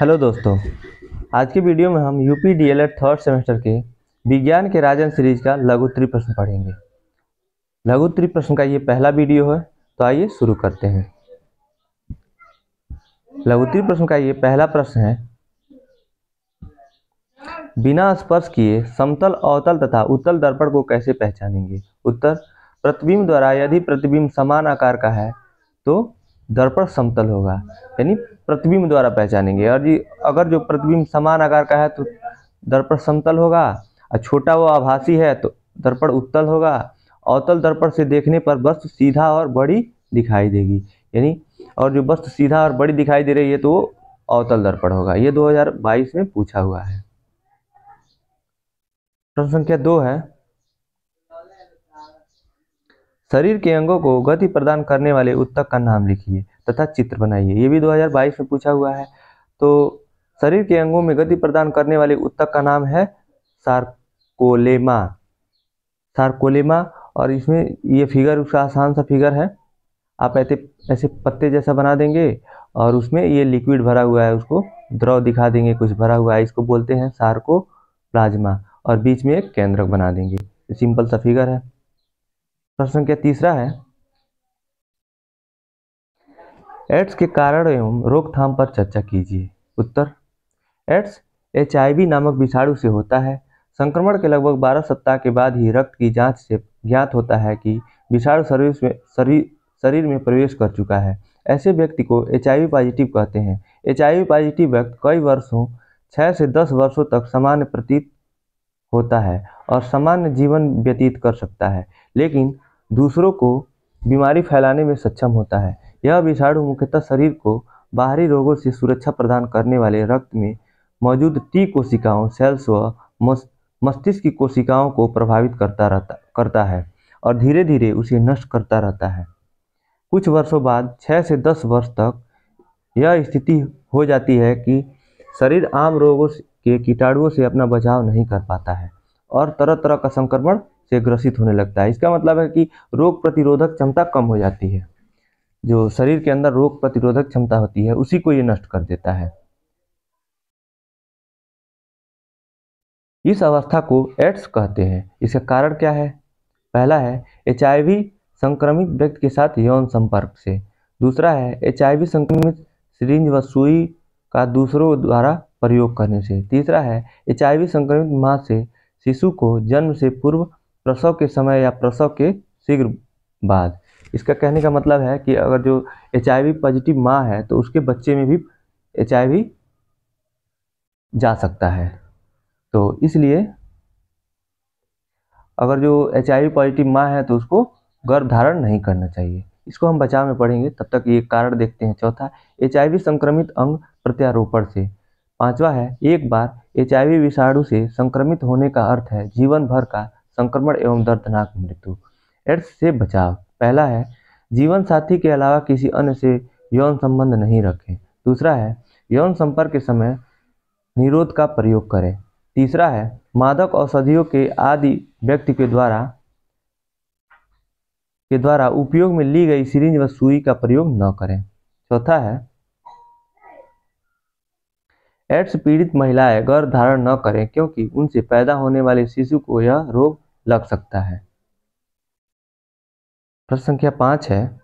Hello दोस्तों, आज के वीडियो में हम यूपी डीएलएड थर्ड सेमेस्टर के विज्ञान के राजन सीरीज का लघुत्तरीय प्रश्न पढ़ेंगे। लघुत्तरीय प्रश्न का ये पहला वीडियो है, तो आइए शुरू करते हैं। लघुत्तरीय प्रश्न का ये पहला प्रश्न है, बिना स्पर्श किए समतल, अवतल तथा उत्तल दर्पण को कैसे पहचानेंगे? उत्तर, प्रतिबिंब द्वारा यदि प्रतिबिंब समान आकार का है तो दर्पण समतल होगा, यानी प्रतिबिंब द्वारा पहचानेंगे। और अगर जो प्रतिबिंब समान आकार का है तो दर्पण समतल होगा, और छोटा वो आभासी है तो दर्पण उत्तल होगा। अवतल दर्पण से देखने पर वस्तु सीधा और बड़ी दिखाई देगी, यानी और जो वस्तु सीधा और बड़ी दिखाई दे रही है तो वो अवतल दर्पण होगा। ये 2022 में पूछा हुआ है। प्रश्न संख्या 2 है, शरीर के अंगों को गति प्रदान करने वाले ऊतक का नाम लिखिए तथा चित्र बनाइए। ये भी 2022 में पूछा हुआ है। तो शरीर के अंगों में गति प्रदान करने वाले ऊतक का नाम है सार्कोलेमा। और इसमें ये फिगर उसका आसान सा फिगर है। आप ऐसे पत्ते जैसा बना देंगे और उसमें ये लिक्विड भरा हुआ है, उसको द्रव दिखा देंगे, कुछ भरा हुआ है, इसको बोलते हैं सार्कोप्लाज्मा, और बीच में एक केंद्रक बना देंगे। सिंपल सा फिगर है। प्रश्न संख्या 3 है, एड्स के कारण एवं रोकथाम पर चर्चा कीजिए। उत्तर, एड्स HIV नामक विषाणु से होता है। संक्रमण के लगभग 12 सप्ताह के बाद ही रक्त की जांच से ज्ञात होता है कि विषाणु शरीर में प्रवेश कर चुका है। ऐसे व्यक्ति को HIV पॉजिटिव कहते हैं। HIV पॉजिटिव व्यक्ति कई वर्षों 6 से 10 वर्षों तक सामान्य प्रतीत होता है और सामान्य जीवन व्यतीत कर सकता है, लेकिन दूसरों को बीमारी फैलाने में सक्षम होता है। यह विषाणु मुख्यतः शरीर को बाहरी रोगों से सुरक्षा प्रदान करने वाले रक्त में मौजूद T कोशिकाओं, सेल्स व मस्तिष्क की कोशिकाओं को प्रभावित करता है और धीरे धीरे उसे नष्ट करता रहता है। कुछ वर्षों बाद 6 से 10 वर्ष तक यह स्थिति हो जाती है कि शरीर आम रोगों के कीटाणुओं से अपना बचाव नहीं कर पाता है और तरह तरह का संक्रमण से ग्रसित होने लगता है। इसका मतलब है कि रोग प्रतिरोधक क्षमता कम हो जाती है। जो शरीर के अंदर रोग प्रतिरोधक क्षमता होती है उसी को ये नष्ट कर देता है। इस अवस्था को एड्स कहते हैं। इसका कारण क्या है? पहला है HIV संक्रमित व्यक्ति के साथ यौन संपर्क से। दूसरा है HIV संक्रमित सिरिंज व सुई का दूसरों द्वारा प्रयोग करने से। तीसरा है HIV संक्रमित मां से शिशु को जन्म से पूर्व, प्रसव के समय या प्रसव के शीघ्र बाद। इसका कहने का मतलब है कि अगर जो HIV पॉजिटिव मां है तो उसके बच्चे में भी HIV जा सकता है। तो इसलिए अगर जो HIV पॉजिटिव मां है तो उसको गर्भ धारण नहीं करना चाहिए। इसको हम बचाव में पढ़ेंगे, तब तक ये कारण देखते हैं। चौथा, HIV संक्रमित अंग प्रत्यारोपण से। पांचवा है, एक बार HIV विषाणु से संक्रमित होने का अर्थ है जीवन भर का संक्रमण एवं दर्दनाक मृत्यु। एड्स से बचाव। पहला है, जीवन साथी के अलावा किसी अन्य से यौन संबंध नहीं रखें। दूसरा है, यौन संपर्क के समय निरोध का प्रयोग करें। तीसरा है, मादक औषधियों के आदि व्यक्ति के द्वारा उपयोग में ली गई सिरिंज व सुई का प्रयोग न करें। चौथा है, एड्स पीड़ित महिलाएं गर्भ धारण न करें क्योंकि उनसे पैदा होने वाले शिशु को यह रोग लग सकता है। प्रश्न संख्या 5 है,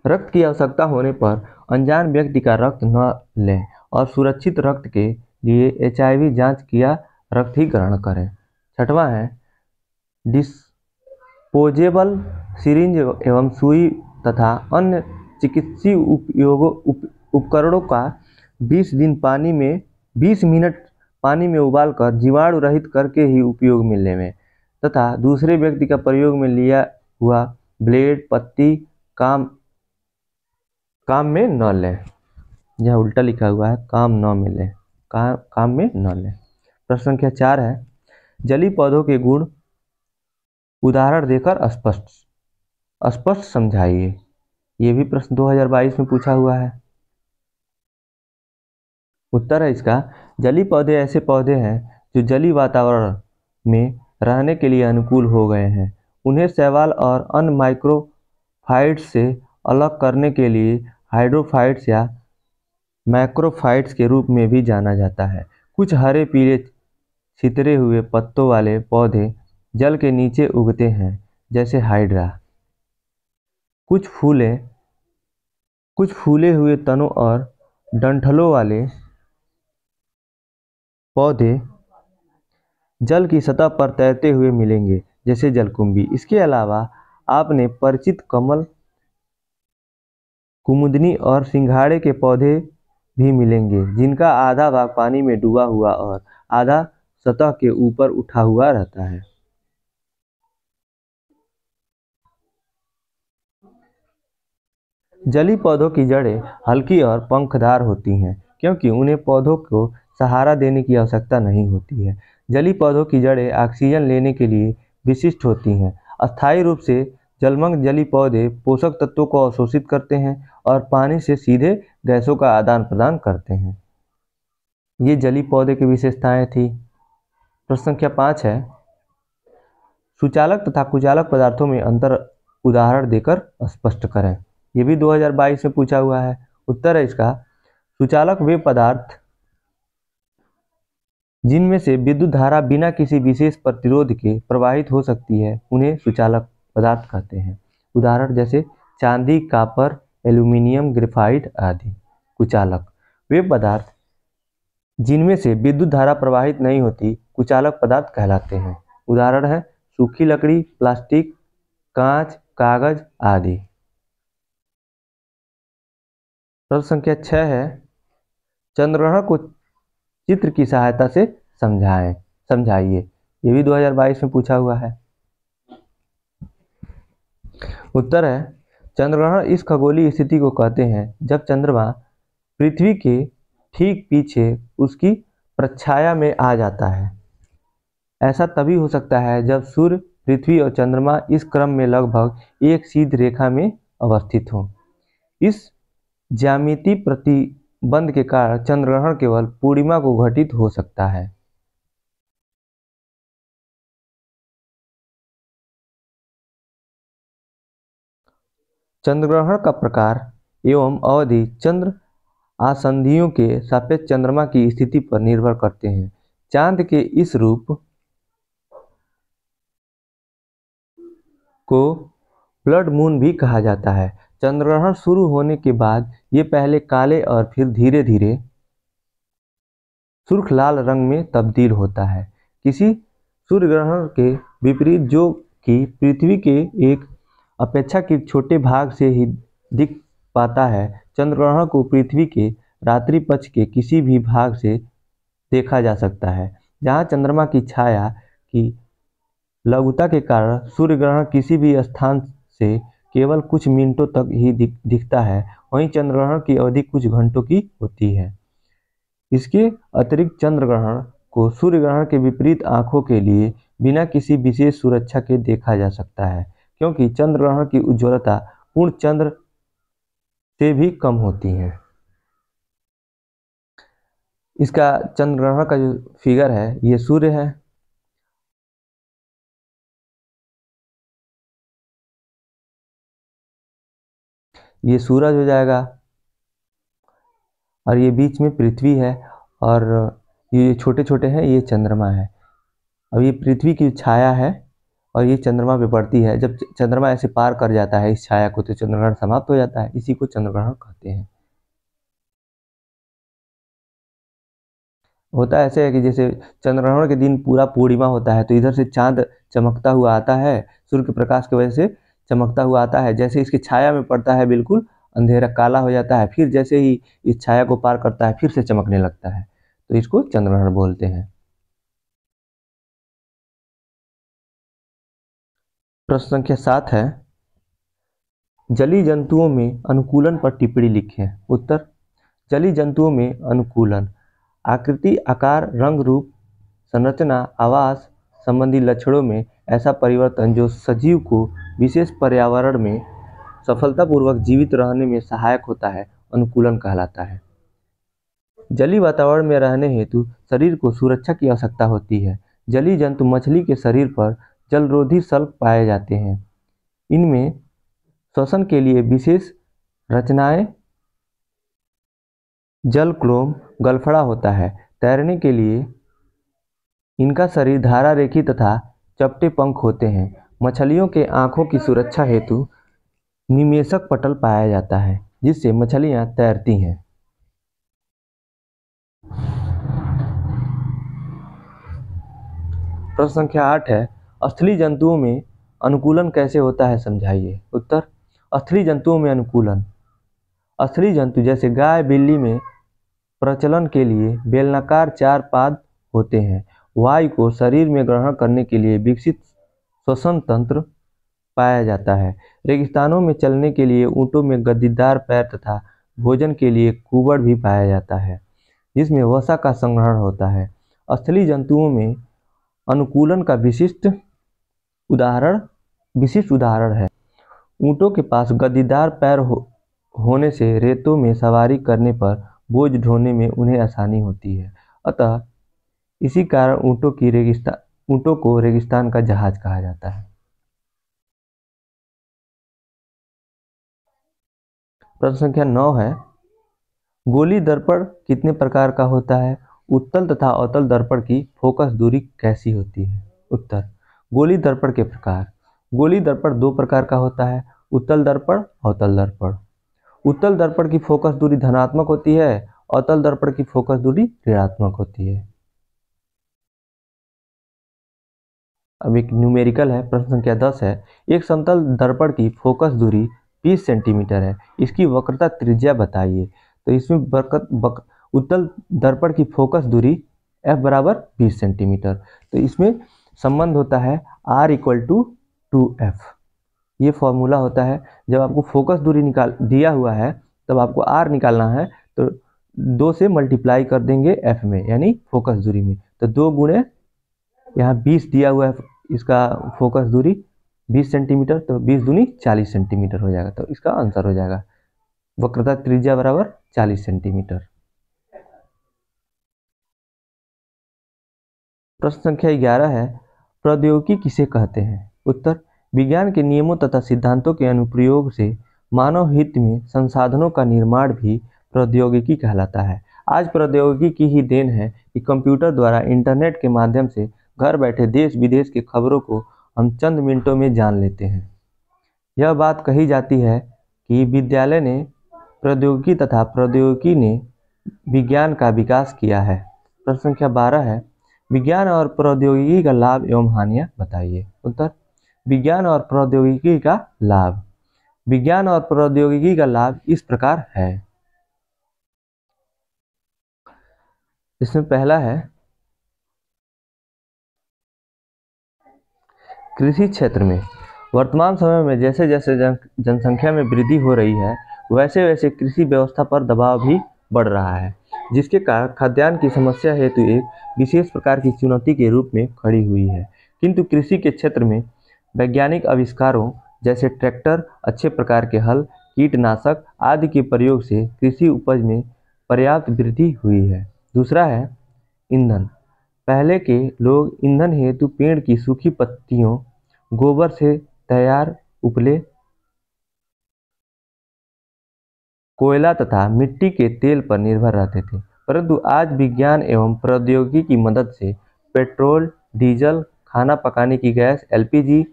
रक्त की आवश्यकता होने पर अनजान व्यक्ति का रक्त न लें और सुरक्षित रक्त के लिए HIV जांच किया रक्त ही ग्रहण करें। छठवां है, डिस्पोजेबल सिरिंज एवं सुई तथा अन्य चिकित्सीय उपकरणों का 20 मिनट पानी में उबालकर जीवाणु रहित करके ही उपयोग में लें तथा दूसरे व्यक्ति का प्रयोग में लिया हुआ ब्लेड, पत्ती काम में न लें। यह उल्टा लिखा हुआ है, काम में न लें। प्रश्न संख्या 4 है, जलीय पौधों के गुण उदाहरण देकर स्पष्ट समझाइए। यह भी प्रश्न 2022 में पूछा हुआ है। उत्तर है इसका, जलीय पौधे ऐसे पौधे हैं जो जलीय वातावरण में रहने के लिए अनुकूल हो गए हैं। उन्हें शैवाल और अन्य माइक्रोफाइट्स से अलग करने के लिए हाइड्रोफाइट्स मैक्रोफाइट्स के रूप में भी जाना जाता है। कुछ हरे पीले छितरे हुए पत्तों वाले पौधे जल के नीचे उगते हैं, जैसे हाइड्रा। कुछ फूले हुए तनों और डंठलों वाले पौधे जल की सतह पर तैरते हुए मिलेंगे, जैसे जलकुंभी। इसके अलावा आपने परिचित कमल, कुमुदनी और सिंघाड़े के पौधे भी मिलेंगे, जिनका आधा भाग पानी में डूबा हुआ और आधा सतह के ऊपर उठा हुआ रहता है। जलीय पौधों की जड़ें हल्की और पंखदार होती हैं, क्योंकि उन्हें पौधों को सहारा देने की आवश्यकता नहीं होती है। जलीय पौधों की जड़ें ऑक्सीजन लेने के लिए विशिष्ट होती हैं। अस्थायी रूप से जलमग्न जलीय पौधे पोषक तत्वों को अवशोषित करते हैं और पानी से सीधे गैसों का आदान प्रदान करते हैं। ये जलीय पौधे की विशेषताएं थी। प्रश्न संख्या 5 है, सुचालक तथा कुचालक पदार्थों में अंतर उदाहरण देकर स्पष्ट करें। ये भी 2022 में पूछा हुआ है। उत्तर है इसका, सुचालक वे पदार्थ जिनमें से विद्युत धारा बिना किसी विशेष प्रतिरोध के प्रवाहित हो सकती है, उन्हें सुचालक पदार्थ कहते हैं। उदाहरण जैसे चांदी, कॉपर, एल्यूमीनियम, ग्रेफाइट आदि। कुचालक वे पदार्थ जिनमें से विद्युत धारा प्रवाहित नहीं होती, कुचालक पदार्थ कहलाते हैं। उदाहरण है सूखी लकड़ी, प्लास्टिक, कांच, कागज आदि। प्रश्न संख्या 6 है, चंद्रग्रहण को चित्र की सहायता से समझाइए। ये भी 2022 में पूछा हुआ है। उत्तर है, चंद्रग्रहण इस खगोलीय स्थिति को कहते हैं जब चंद्रमा पृथ्वी के ठीक पीछे उसकी प्रच्छाया में आ जाता है। ऐसा तभी हो सकता है जब सूर्य, पृथ्वी और चंद्रमा इस क्रम में लगभग एक सीधी रेखा में अवस्थित हों। इस ज्यामितीय प्रतिबंध के कारण चंद्रग्रहण केवल पूर्णिमा को घटित हो सकता है। चंद्रग्रहण का प्रकार एवं अवधि चंद्र आसंधियों के सापेक्ष चंद्रमा की स्थिति पर निर्भर करते हैं। चांद के इस रूप को ब्लड मून भी कहा जाता है। चंद्रग्रहण शुरू होने के बाद ये पहले काले और फिर धीरे धीरे सुर्ख लाल रंग में तब्दील होता है। किसी सूर्यग्रहण के विपरीत, जो कि पृथ्वी के एक अपेक्षाकृत छोटे भाग से ही दिख पाता है, चंद्रग्रहण को पृथ्वी के रात्रि पक्ष के किसी भी भाग से देखा जा सकता है। जहां चंद्रमा की छाया की लघुता के कारण सूर्यग्रहण किसी भी स्थान से केवल कुछ मिनटों तक ही दिखता है, वहीं चंद्रग्रहण की अवधि कुछ घंटों की होती है। इसके अतिरिक्त चंद्रग्रहण को सूर्यग्रहण के विपरीत आंखों के लिए बिना किसी विशेष सुरक्षा के देखा जा सकता है, क्योंकि चंद्रग्रहण की उज्ज्वलता पूर्ण चंद्र से भी कम होती है। इसका चंद्रग्रहण का जो फिगर है, ये सूर्य है, ये सूरज हो जाएगा, और ये बीच में पृथ्वी है, और ये छोटे छोटे हैं, ये चंद्रमा है। अब ये पृथ्वी की छाया है और ये चंद्रमा पे पड़ती है। जब चंद्रमा ऐसे पार कर जाता है इस छाया को, तो चंद्रग्रहण समाप्त हो जाता है। इसी को चंद्रग्रहण कहते हैं। होता ऐसे है कि जैसे चंद्रग्रहण के दिन पूरा पूर्णिमा होता है, तो इधर से चांद चमकता हुआ आता है, सूर्य के प्रकाश की वजह से चमकता हुआ आता है। जैसे इसकी छाया में पड़ता है, बिल्कुल अंधेरा काला हो जाता है, फिर जैसे ही इस छाया को पार करता है, फिर से चमकने लगता है, तो इसको चंद्रग्रहण बोलते हैं। प्रश्न संख्या 7 है, जलीय जंतुओं में अनुकूलन पर टिप्पणी लिखें। उत्तर, जलीय जंतुओं में अनुकूलन आकृति, आकार, रंग, रूप, संरचना, आवास संबंधी लक्षणों में ऐसा परिवर्तन जो सजीव को विशेष पर्यावरण में सफलतापूर्वक जीवित रहने में सहायक होता है, अनुकूलन कहलाता है। जलीय वातावरण में रहने हेतु शरीर को सुरक्षा की आवश्यकता होती है। जलीय जंतु मछली के शरीर पर जलरोधी शल्क पाए जाते हैं। इनमें श्वसन के लिए विशेष रचनाएं जलक्लोम गलफड़ा होता है। तैरने के लिए इनका शरीर धारा रेखी तथा चपटे पंख होते हैं। मछलियों के आँखों की सुरक्षा हेतु निमेषक पटल पाया जाता है, जिससे मछलियाँ तैरती हैं। प्रश्न संख्या 8 है, स्थलीय जंतुओं में अनुकूलन कैसे होता है, समझाइए। उत्तर, स्थलीय जंतुओं में अनुकूलन। स्थलीय जंतु जैसे गाय, बिल्ली में प्रचलन के लिए बेलनाकार 4 पाद होते हैं। वायु को शरीर में ग्रहण करने के लिए विकसित श्वसन तंत्र पाया जाता है। रेगिस्तानों में चलने के लिए ऊँटों में गद्दीदार पैर तथा भोजन के लिए कुबड़ भी पाया जाता है, जिसमें वसा का संग्रहण होता है। स्थलीय जंतुओं में अनुकूलन का विशिष्ट उदाहरण है। ऊँटों के पास गद्दीदार पैर होने से रेतों में सवारी करने पर बोझ ढोने में उन्हें आसानी होती है। अतः इसी कारण ऊँटों को रेगिस्तान का जहाज कहा जाता है। प्रश्न संख्या 9 है, गोली दर्पण कितने प्रकार का होता है? उत्तल तथा अवतल दर्पण की फोकस दूरी कैसी होती है? उत्तर, गोली दर्पण के प्रकार। गोली दर्पण 2 प्रकार का होता है, उत्तल दर्पण, अवतल दर्पण। उत्तल दर्पण की फोकस दूरी धनात्मक होती है, अवतल दर्पण की फोकस दूरी ऋणात्मक होती है। अब एक न्यूमेरिकल है। प्रश्न संख्या 10 है, एक समतल दर्पण की फोकस दूरी 20 सेंटीमीटर है, इसकी वक्रता त्रिज्या बताइए। तो इसमें उत्तल दर्पण की फोकस दूरी f बराबर 20 सेंटीमीटर। तो इसमें संबंध होता है r = 2f। ये फॉर्मूला होता है। जब आपको फोकस दूरी दिया हुआ है तब आपको r निकालना है, तो 2 से मल्टीप्लाई कर देंगे f में, यानी फोकस दूरी में। तो 2 गुणे यहाँ 20 दिया हुआ है, इसका फोकस दूरी 20 सेंटीमीटर, तो 20 दूनी 40 सेंटीमीटर हो जाएगा। तो इसका आंसर हो जाएगा वक्रता त्रिज्या बराबर 40 सेंटीमीटर। प्रश्न संख्या 11 है, प्रौद्योगिकी किसे कहते हैं? उत्तर, विज्ञान के नियमों तथा सिद्धांतों के अनुप्रयोग से मानव हित में संसाधनों का निर्माण भी प्रौद्योगिकी कहलाता है। आज प्रौद्योगिकी की ही देन है कि कंप्यूटर द्वारा इंटरनेट के माध्यम से घर बैठे देश विदेश की खबरों को हम चंद मिनटों में जान लेते हैं। यह बात कही जाती है कि विज्ञान ने प्रौद्योगिकी ने विज्ञान का विकास किया है। प्रश्न संख्या 12 है, विज्ञान और प्रौद्योगिकी का लाभ एवं हानियां बताइए। उत्तर, विज्ञान और प्रौद्योगिकी का लाभ। विज्ञान और प्रौद्योगिकी का लाभ इस प्रकार है। इसमें पहला है, कृषि क्षेत्र में वर्तमान समय में जैसे जैसे जनसंख्या में वृद्धि हो रही है, वैसे वैसे कृषि व्यवस्था पर दबाव भी बढ़ रहा है, जिसके कारण खाद्यान्न की समस्या हेतु एक विशेष प्रकार की चुनौती के रूप में खड़ी हुई है। किंतु कृषि के क्षेत्र में वैज्ञानिक आविष्कारों जैसे ट्रैक्टर, अच्छे प्रकार के हल, कीटनाशक आदि के प्रयोग से कृषि उपज में पर्याप्त वृद्धि हुई है। दूसरा है ईंधन। पहले के लोग ईंधन हेतु पेड़ की सूखी पत्तियों, गोबर से तैयार उपले, कोयला तथा मिट्टी के तेल पर निर्भर रहते थे, परंतु आज विज्ञान एवं प्रौद्योगिकी की मदद से पेट्रोल, डीजल, खाना पकाने की गैस LPG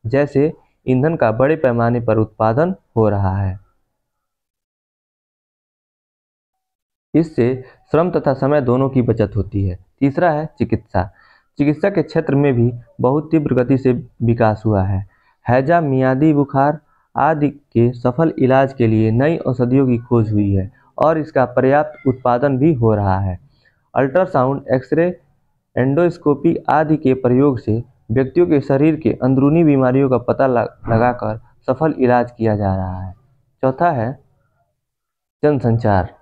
जैसे ईंधन का बड़े पैमाने पर उत्पादन हो रहा है। इससे श्रम तथा समय दोनों की बचत होती है। तीसरा है चिकित्सा। चिकित्सा के क्षेत्र में भी बहुत तीव्र गति से विकास हुआ है। हैजा, मियादी बुखार आदि के सफल इलाज के लिए नई औषधियों की खोज हुई है और इसका पर्याप्त उत्पादन भी हो रहा है। अल्ट्रासाउंड, एक्सरे, एंडोस्कोपी आदि के प्रयोग से व्यक्तियों के शरीर के अंदरूनी बीमारियों का पता लगाकर सफल इलाज किया जा रहा है। चौथा है जनसंचार।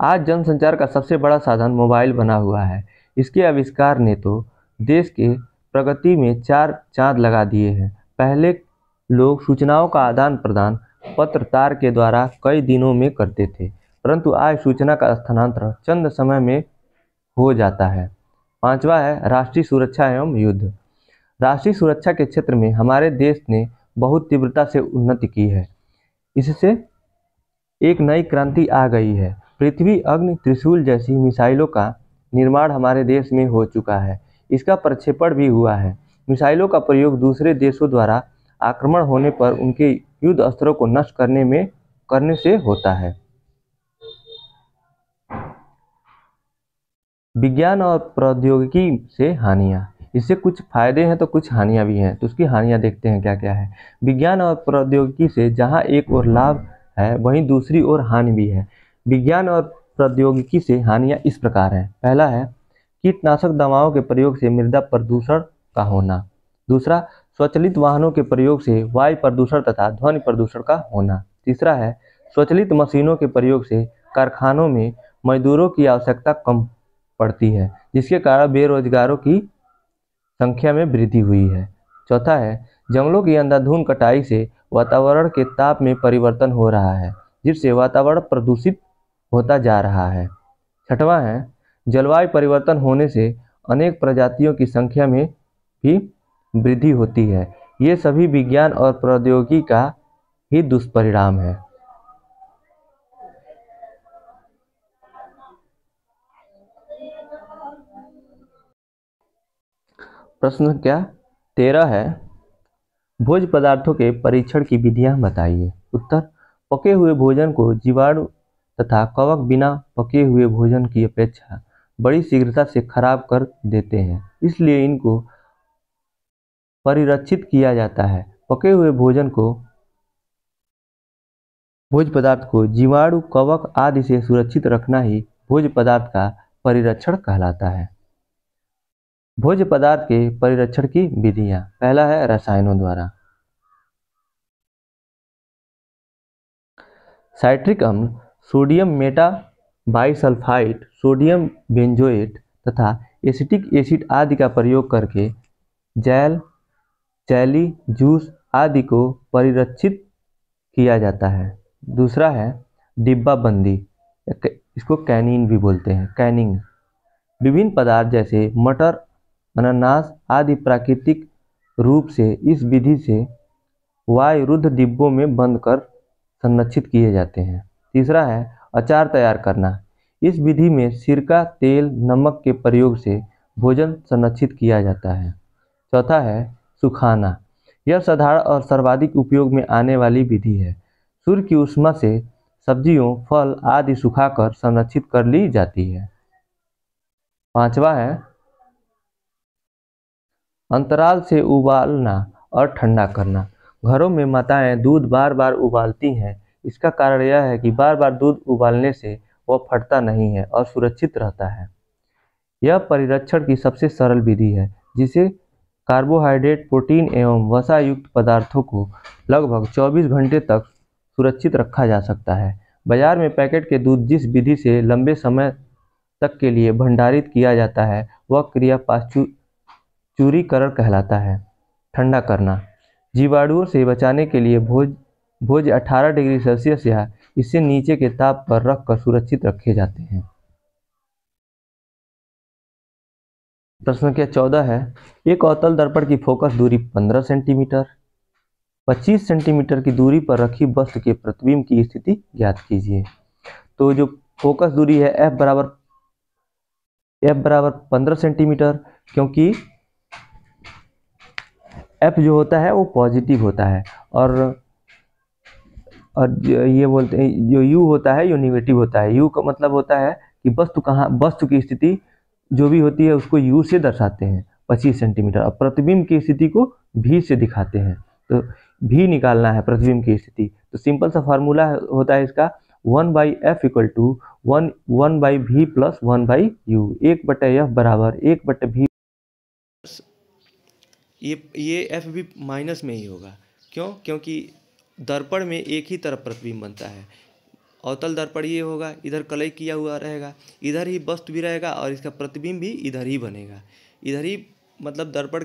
आज जनसंचार का सबसे बड़ा साधन मोबाइल बना हुआ है। इसके आविष्कार ने तो देश के प्रगति में 4 चांद लगा दिए हैं। पहले लोग सूचनाओं का आदान प्रदान पत्र तार के द्वारा कई दिनों में करते थे, परंतु आज सूचना का स्थानांतरण चंद समय में हो जाता है। पांचवा है राष्ट्रीय सुरक्षा एवं युद्ध। राष्ट्रीय सुरक्षा के क्षेत्र में हमारे देश ने बहुत तीव्रता से उन्नति की है। इससे एक नई क्रांति आ गई है। पृथ्वी अग्नि त्रिशूल जैसी मिसाइलों का निर्माण हमारे देश में हो चुका है। इसका प्रक्षेपण भी हुआ है। मिसाइलों का प्रयोग दूसरे देशों द्वारा आक्रमण होने पर उनके युद्ध अस्त्रों को नष्ट करने से होता है। विज्ञान और प्रौद्योगिकी से हानियाँ। इससे कुछ फायदे हैं तो कुछ हानियाँ भी हैं, तो उसकी हानियाँ देखते हैं क्या क्या है। विज्ञान और प्रौद्योगिकी से जहाँ एक ओर लाभ है वहीं दूसरी ओर हानि भी है। विज्ञान और प्रौद्योगिकी से हानियाँ इस प्रकार हैं। पहला है कीटनाशक दवाओं के प्रयोग से मृदा प्रदूषण का होना। दूसरा, स्वचालित वाहनों के प्रयोग से वायु प्रदूषण तथा ध्वनि प्रदूषण का होना। तीसरा है स्वचालित मशीनों के प्रयोग से कारखानों में मजदूरों की आवश्यकता कम पड़ती है, जिसके कारण बेरोजगारों की संख्या में वृद्धि हुई है। चौथा है जंगलों की अंधाधुंध कटाई से वातावरण के ताप में परिवर्तन हो रहा है, जिससे वातावरण प्रदूषित होता जा रहा है। छठवां है जलवायु परिवर्तन होने से अनेक प्रजातियों की संख्या में भी वृद्धि होती है। ये सभी विज्ञान और प्रौद्योगिकी का ही दुष्परिणाम है। प्रश्न क्या 13 है भोज्य पदार्थों के परीक्षण की विधियां बताइए। उत्तर, पके हुए भोजन को जीवाणु तथा कवक बिना पके हुए भोजन की अपेक्षा बड़ी शीघ्रता से खराब कर देते हैं, इसलिए इनको परिरक्षित किया जाता है। पके हुए भोज्य पदार्थ को जीवाणु, कवक आदि से सुरक्षित रखना ही भोज्य पदार्थ का परिरक्षण कहलाता है। भोज्य पदार्थ के परिरक्षण की विधियां। पहला है रसायनों द्वारा। साइट्रिक अम्ल, sodium Meta bisulphide, sodium benzoate तथा एसिटिक एसिड आदि का प्रयोग करके जैल, जेली, जूस आदि को परिरक्षित किया जाता है। दूसरा है डिब्बाबंदी, इसको कैनिंग भी बोलते हैं, कैनिंग। विभिन्न पदार्थ जैसे मटर, अनानास आदि प्राकृतिक रूप से इस विधि से वायुरुद्ध डिब्बों में बंद कर संरक्षित किए जाते हैं। तीसरा है अचार तैयार करना। इस विधि में सिरका, तेल, नमक के प्रयोग से भोजन संरक्षित किया जाता है। चौथा है सुखाना। यह साधारण और सर्वाधिक उपयोग में आने वाली विधि है। सूर्य की ऊष्मा से सब्जियों, फल आदि सुखाकर संरक्षित कर ली जाती है। पांचवा है अंतराल से उबालना और ठंडा करना। घरों में माताएं दूध बार बार उबालती हैं। इसका कारण यह है कि बार बार दूध उबालने से वह फटता नहीं है और सुरक्षित रहता है। यह परिरक्षण की सबसे सरल विधि है, जिसे कार्बोहाइड्रेट, प्रोटीन एवं वसा युक्त पदार्थों को लगभग 24 घंटे तक सुरक्षित रखा जा सकता है। बाजार में पैकेट के दूध जिस विधि से लंबे समय तक के लिए भंडारित किया जाता है वह क्रिया पाश्चुरीकरण कहलाता है। ठंडा करना। जीवाणुओं से बचाने के लिए भोज्य 18 डिग्री सेल्सियस या इससे नीचे के ताप पर रखकर सुरक्षित रखे जाते हैं। प्रश्न संख्या 14 है एक अवतल दर्पण की फोकस दूरी 15 सेंटीमीटर, 25 सेंटीमीटर की दूरी पर रखी वस्तु के प्रतिबिंब की स्थिति ज्ञात कीजिए। तो जो फोकस दूरी है F बराबर 15 सेंटीमीटर, क्योंकि F जो होता है वो पॉजिटिव होता है और ये बोलते हैं जो U होता है ये नेगेटिव होता है। U का मतलब होता है कि वस्तु की स्थिति जो भी होती है उसको U से दर्शाते हैं 25 सेंटीमीटर, और प्रतिबिंब की स्थिति को V से दिखाते हैं। तो V निकालना है प्रतिबिंब की स्थिति, तो सिंपल सा फार्मूला होता है इसका 1/F equal to 1/V plus 1/U। 1/F बराबर 1/V। ये F भी माइनस में ही होगा। क्यों? क्योंकि दर्पण में एक ही तरफ प्रतिबिंब बनता है। अवतल दर्पण ये होगा, इधर कलई किया हुआ रहेगा, इधर ही वस्तु भी रहेगा और इसका प्रतिबिंब भी इधर ही बनेगा। इधर ही मतलब दर्पण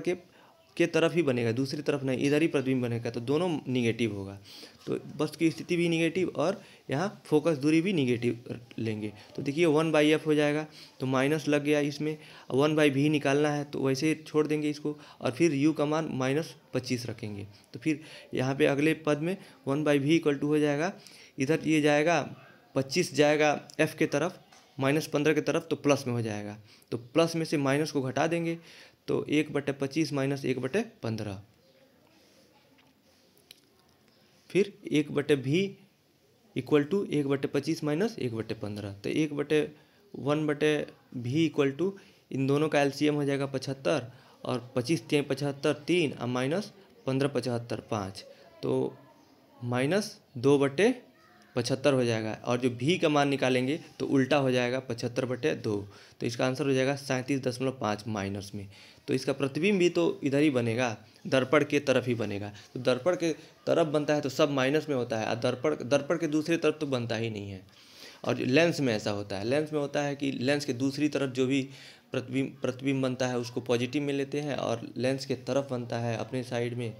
के तरफ ही बनेगा, दूसरी तरफ नहीं, इधर ही प्रतिबिंब बनेगा, तो दोनों निगेटिव होगा। तो वस्तु की स्थिति भी निगेटिव और यहाँ फोकस दूरी भी निगेटिव लेंगे। तो देखिए 1/F हो जाएगा, तो माइनस लग गया इसमें। 1/V निकालना है तो वैसे छोड़ देंगे इसको, और फिर U का मान -25 रखेंगे। तो फिर यहाँ पे अगले पद में 1/V इक्वल टू हो जाएगा इधर ये जाएगा 25 जाएगा F के तरफ, -15 की तरफ, तो प्लस में हो जाएगा। तो प्लस में से माइनस को घटा देंगे तो 1/25 माइनस 1/15, फिर 1/v इक्वल टू 1/25 माइनस 1/15। तो 1/1/v इक्वल टू इन दोनों का एलसीएम हो जाएगा 75, और 25 3 75 3 और माइनस 15 75 5, तो -2/75 हो जाएगा। और जो v का मान निकालेंगे तो उल्टा हो जाएगा 75/2, तो इसका आंसर हो जाएगा 37.5 माइनस में। तो इसका प्रतिबिंब भी तो इधर ही बनेगा, दर्पण के तरफ ही बनेगा। तो दर्पण के तरफ बनता है तो सब माइनस में होता है, और दर्पण के दूसरी तरफ तो बनता ही नहीं है। और लेंस में ऐसा होता है, लेंस में होता है कि लेंस के दूसरी तरफ जो भी प्रतिबिंब बनता है उसको पॉजिटिव में लेते हैं, और लेंस के तरफ बनता है अपने साइड में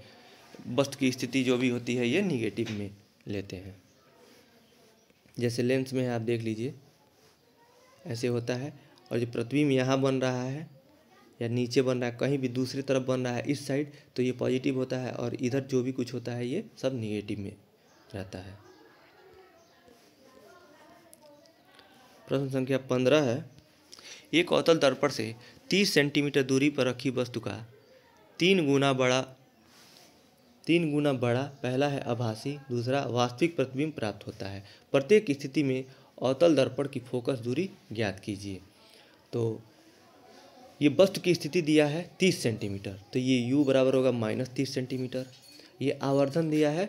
वस्तु की स्थिति जो भी होती है ये निगेटिव में लेते हैं। जैसे लेंस में है, आप देख लीजिए ऐसे होता है, और जो प्रतिबिंब यहाँ बन रहा है या नीचे बन रहा है, कहीं भी दूसरी तरफ बन रहा है इस साइड, तो ये पॉजिटिव होता है, और इधर जो भी कुछ होता है ये सब निगेटिव में रहता है। प्रश्न संख्या 15 है, एक अवतल दर्पण से 30 सेंटीमीटर दूरी पर रखी वस्तु का 3 गुना बड़ा पहला है आभासी, दूसरा वास्तविक प्रतिबिंब प्राप्त होता है। प्रत्येक स्थिति में अवतल दर्पण की फोकस दूरी ज्ञात कीजिए। तो ये वस्तु की स्थिति दिया है 30 सेंटीमीटर, तो ये u बराबर होगा -30 सेंटीमीटर। ये आवर्धन दिया है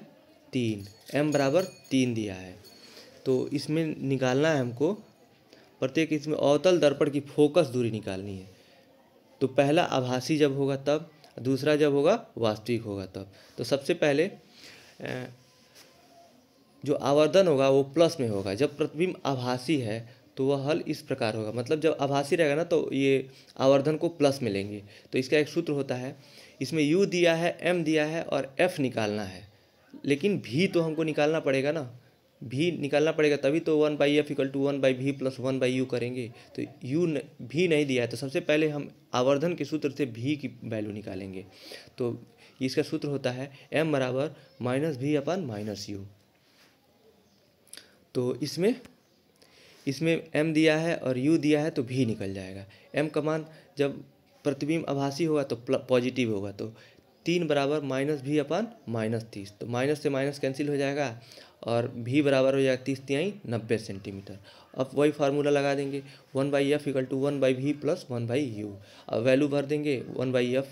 3, m बराबर 3 दिया है। तो इसमें निकालना है हमको, प्रत्येक इसमें अवतल दर्पण की फोकस दूरी निकालनी है। तो पहला आभासी जब होगा तब, दूसरा जब होगा वास्तविक होगा तब। तो सबसे पहले जो आवर्धन होगा वो प्लस में होगा। जब प्रतिबिंब आभासी है तो वह हल इस प्रकार होगा, मतलब जब आभासी रहेगा ना तो ये आवर्धन को प्लस में लेंगे। तो इसका एक सूत्र होता है, इसमें u दिया है, m दिया है और f निकालना है, लेकिन v तो हमको निकालना पड़ेगा ना, v निकालना पड़ेगा तभी तो 1/f equal to 1/v plus 1/u करेंगे। तो v नहीं दिया है, तो सबसे पहले हम आवर्धन के सूत्र से v की वैल्यू निकालेंगे। तो इसका सूत्र होता है m बराबर -v/-u। तो इसमें m दिया है और u दिया है तो v निकल जाएगा। m का मान जब प्रतिबिंब आभासी होगा तो पॉजिटिव होगा, तो 3 बराबर -v/-30, तो माइनस से माइनस कैंसिल हो जाएगा, और v बराबर हो जाएगा 30 तिहाई 90 सेंटीमीटर। अब वही फार्मूला लगा देंगे, 1/f equal to 1/v plus 1/u। अब वैल्यू भर देंगे 1/f,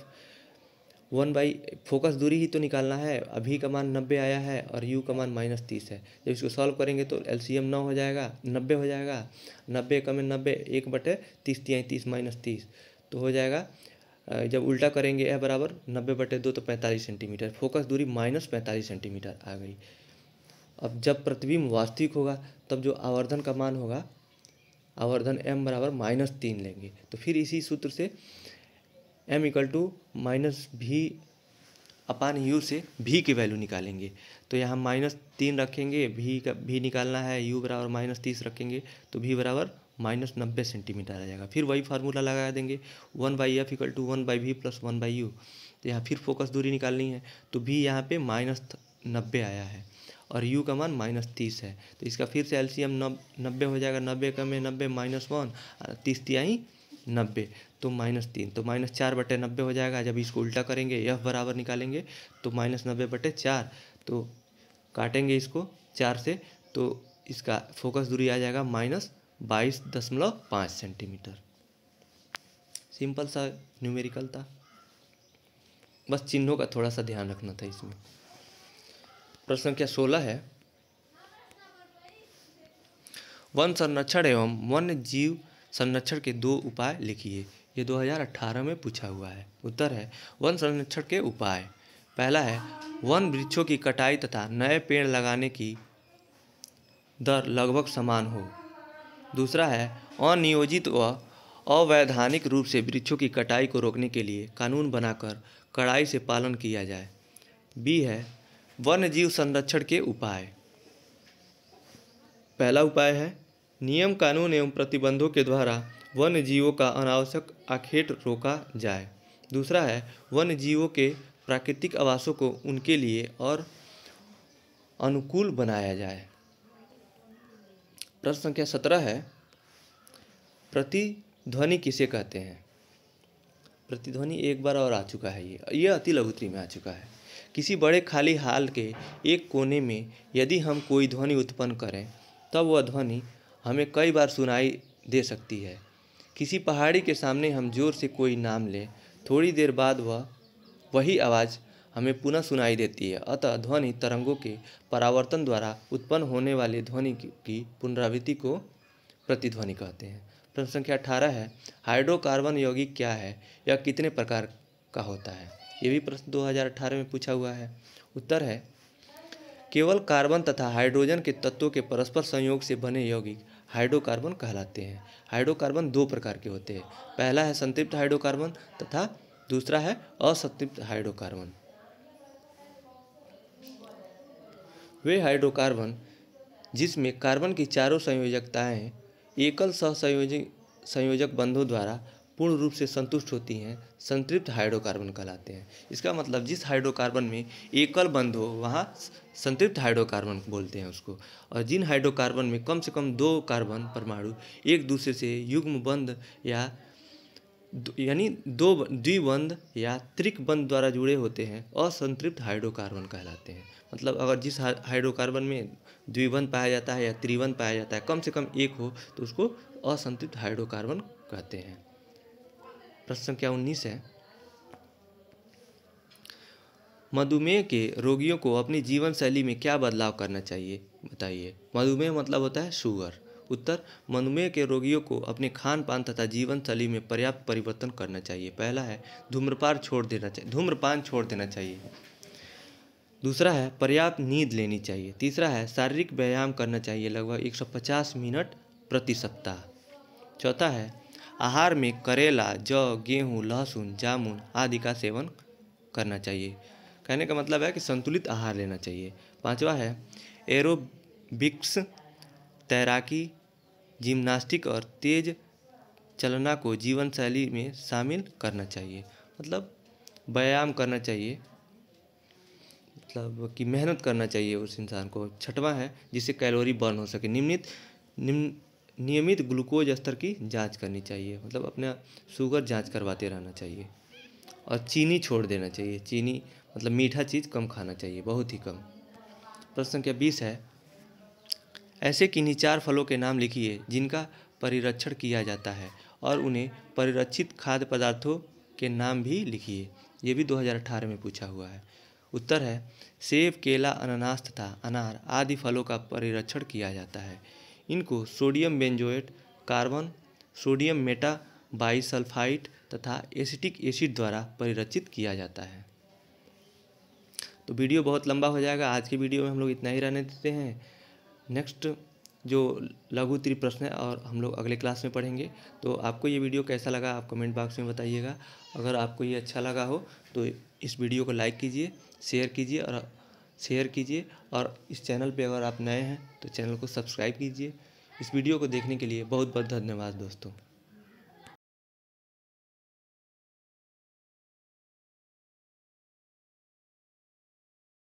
फोकस दूरी ही तो निकालना है। अभी का मान 90 आया है और u का मान -30 है। जब इसको सॉल्व करेंगे तो LCM 9 हो जाएगा, 90 हो जाएगा। 90 का में 90, 1/30 तिहाई 30 -30, तो हो जाएगा। जब उल्टा करेंगे यह बराबर 90/2 तो 45 सेंटीमीटर। फोकस दूरी -45 सेंटीमीटर आ गई। अब जब प्रतिबिंब वास्तविक होगा तब जो आवर्धन का मान होगा, आवर्धन m बराबर -3 लेंगे। तो फिर इसी सूत्र से m इक्वल टू -v/u से v की वैल्यू निकालेंगे। तो यहाँ -3 रखेंगे, v निकालना है, u बराबर -30 रखेंगे तो v बराबर -90 सेंटीमीटर आ जाएगा। फिर वही फार्मूला लगा देंगे, 1/f equal to 1/v plus 1/u। तो यहाँ फिर फोकस दूरी निकालनी है, तो v यहाँ पे -90 आया है और u का मान -30 है। तो इसका फिर से LCM 90 हो जाएगा। 90 का में 90 -1, 30 तिहाई 90, तो -3, तो -4/90 हो जाएगा। जब इसको उल्टा करेंगे f बराबर निकालेंगे तो -90/4, तो काटेंगे इसको 4 से, तो इसका फोकस दूरी आ जाएगा -22.5 सेंटीमीटर। सिंपल सा न्यूमेरिकल था, बस चिन्हों का थोड़ा सा ध्यान रखना था इसमें। प्रश्न संख्या 16 है, वन संरक्षण एवं वन्य जीव संरक्षण के 2 उपाय लिखिए। ये 2018 में पूछा हुआ है। उत्तर है वन संरक्षण के उपाय। पहला है वन वृक्षों की कटाई तथा नए पेड़ लगाने की दर लगभग समान हो। दूसरा है अनियोजित व अवैधानिक रूप से वृक्षों की कटाई को रोकने के लिए कानून बनाकर कड़ाई से पालन किया जाए। बी है वन्य जीव संरक्षण के उपाय। पहला उपाय है नियम कानून एवं प्रतिबंधों के द्वारा वन्य जीवों का अनावश्यक आखेट रोका जाए। दूसरा है वन्य जीवों के प्राकृतिक आवासों को उनके लिए और अनुकूल बनाया जाए। प्रश्न संख्या 17 है, प्रतिध्वनि किसे कहते हैं? प्रतिध्वनि एक बार और आ चुका है, ये अति लघुत्री में आ चुका है। किसी बड़े खाली हॉल के एक कोने में यदि हम कोई ध्वनि उत्पन्न करें तब वह ध्वनि हमें कई बार सुनाई दे सकती है। किसी पहाड़ी के सामने हम जोर से कोई नाम लें, थोड़ी देर बाद वही आवाज़ हमें पुनः सुनाई देती है। अतः ध्वनि तरंगों के परावर्तन द्वारा उत्पन्न होने वाली ध्वनि की पुनरावृत्ति को प्रतिध्वनि कहते हैं। प्रश्न संख्या 18 है, हाइड्रोकार्बन यौगिक क्या है? यह कितने प्रकार का होता है? ये भी प्रश्न 2018 में पूछा हुआ है। उत्तर है, केवल कार्बन तथा हाइड्रोजन के तत्वों के परस्पर संयोग से बने यौगिक हाइड्रोकार्बन कहलाते हैं। हाइड्रोकार्बन दो प्रकार के होते हैं। पहला है संतृप्त हाइड्रोकार्बन तथा दूसरा है असंतृप्त हाइड्रोकार्बन। वे हाइड्रोकार्बन जिसमें कार्बन की चारों संयोजकताएं एकल संयोजक बंधों द्वारा पूर्ण रूप से संतुष्ट होती हैं, संतृप्त हाइड्रोकार्बन कहलाते हैं। इसका मतलब जिस हाइड्रोकार्बन में एकल बंध हो वहाँ संतृप्त हाइड्रोकार्बन बोलते हैं उसको, और जिन हाइड्रोकार्बन में कम से कम 2 कार्बन परमाणु एक दूसरे से युग्म बंध यानी दो द्विबंध या त्रिक बंध द्वारा जुड़े होते हैं, असंतृप्त हाइड्रोकार्बन कहलाते हैं। मतलब अगर जिस हाइड्रोकार्बन में द्विबंध पाया जाता है या त्रिबंध पाया जाता है, कम से कम एक हो, तो उसको असंतृप्त हाइड्रोकार्बन कहते हैं। प्रश्न संख्या 19 है, मधुमेह के रोगियों को अपनी जीवन शैली में क्या बदलाव करना चाहिए? बताइए। मधुमेह मतलब होता है शुगर। उत्तर, मधुमेह के रोगियों को अपने खान पान तथा जीवन शैली में पर्याप्त परिवर्तन करना चाहिए। पहला है धूम्रपान छोड़ देना चाहिए। दूसरा है पर्याप्त नींद लेनी चाहिए। तीसरा है शारीरिक व्यायाम करना चाहिए लगभग 150 मिनट प्रति सप्ताह। चौथा है आहार में करेला, जौ, गेहूँ, लहसुन, जामुन आदि का सेवन करना चाहिए। कहने का मतलब है कि संतुलित आहार लेना चाहिए। पांचवा है एरोबिक्स, तैराकी, जिम्नास्टिक और तेज चलना को जीवन शैली में शामिल करना चाहिए। मतलब व्यायाम करना चाहिए, मतलब कि मेहनत करना चाहिए उस इंसान को। छठवां है जिससे कैलोरी बर्न हो सके। नियमित ग्लूकोज स्तर की जांच करनी चाहिए, मतलब अपना शुगर जांच करवाते रहना चाहिए। और चीनी छोड़ देना चाहिए। चीनी मतलब मीठा चीज़ कम खाना चाहिए, बहुत ही कम। प्रश्न संख्या 20 है, ऐसे किन्हीं 4 फलों के नाम लिखिए जिनका परिरक्षण किया जाता है और उन्हें परिरक्षित खाद्य पदार्थों के नाम भी लिखिए। ये भी 2018 में पूछा हुआ है। उत्तर है सेब, केला, अनानास तथा अनार आदि फलों का परिरक्षण किया जाता है। इनको sodium benzoate, carbon, sodium Meta bisulphide तथा एसिटिक एसिड द्वारा परिरक्षित किया जाता है। तो वीडियो बहुत लंबा हो जाएगा, आज की वीडियो में हम लोग इतना ही रहने देते हैं। नेक्स्ट जो लघु उत्तरीय प्रश्न है और हम लोग अगले क्लास में पढ़ेंगे। तो आपको ये वीडियो कैसा लगा आप कमेंट बॉक्स में बताइएगा। अगर आपको ये अच्छा लगा हो तो इस वीडियो को लाइक कीजिए, शेयर कीजिए और इस चैनल पे अगर आप नए हैं तो चैनल को सब्सक्राइब कीजिए। इस वीडियो को देखने के लिए बहुत बहुत धन्यवाद दोस्तों।